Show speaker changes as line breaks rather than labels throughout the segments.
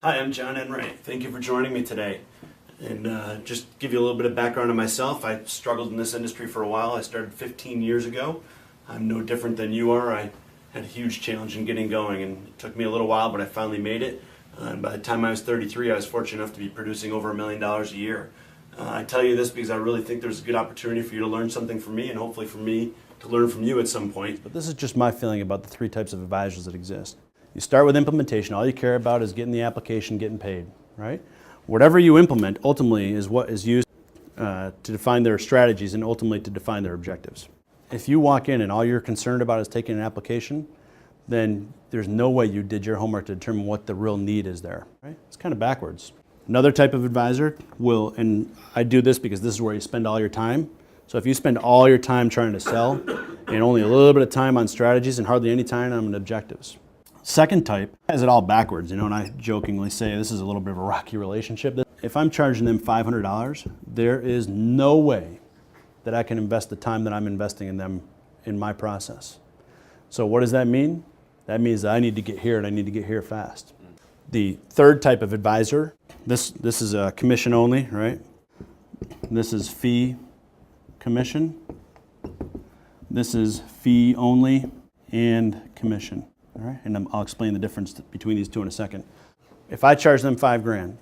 Hi, I'm John Enright. Thank you for joining me today. And just give you a little bit of background on myself. I struggled in this industry for a while. I started 15 years ago. I'm no different than you are. I had a huge challenge in getting going, and it took me a little while, but I finally made it. And by the time I was 33, I was fortunate enough to be producing over $1 million a year. I tell you this because I really think there's a good opportunity for you to learn something from me, and hopefully for me to learn from you at some point. But this is just my feeling about the three types of advisors that exist. You start with implementation. All you care about is getting the application, getting paid, right? Whatever you implement ultimately is what is used to define their strategies and ultimately to define their objectives. If you walk in and all you're concerned about is taking an application, then there's no way you did your homework to determine what the real need is there, right? It's kind of backwards. Another type of advisor will, and I do this because this is where you spend all your time. So if you spend all your time trying to sell and only a little bit of time on strategies and hardly any time on objectives. Second type has it all backwards, and I jokingly say this is a little bit of a rocky relationship. If I'm charging them $500, there is no way that I can invest the time that I'm investing in them in my process. So what does that mean? That means that I need to get here, and I need to get here fast. The third type of advisor, this is a commission only, right? This is fee commission. This is fee only and commission. All right, and I'll explain the difference between these two in a second. If I charge them $5,000,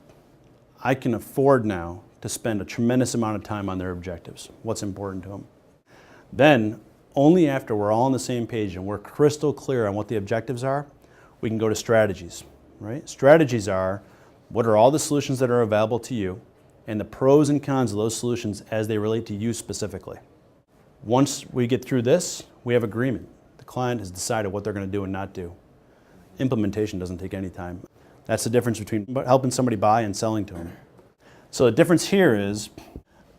I can afford now to spend a tremendous amount of time on their objectives, what's important to them. Then, only after we're all on the same page and we're crystal clear on what the objectives are, we can go to strategies, right? Strategies are, what are all the solutions that are available to you and the pros and cons of those solutions as they relate to you specifically. Once we get through this, we have agreement. The client has decided what they're going to do and not do. Implementation doesn't take any time. That's the difference between helping somebody buy and selling to them. So the difference here is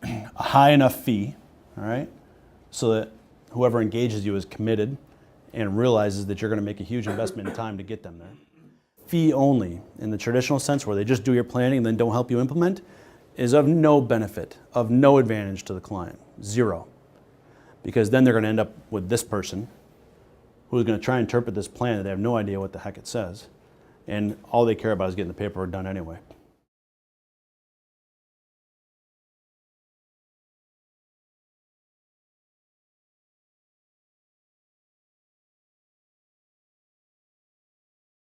a high enough fee, all right, so that whoever engages you is committed and realizes that you're going to make a huge investment in time to get them there. Fee only, in the traditional sense where they just do your planning and then don't help you implement, is of no benefit, of no advantage to the client, zero. Because then they're going to end up with this person who's going to try and interpret this plan that they have no idea what the heck it says. And all they care about is getting the paperwork done anyway.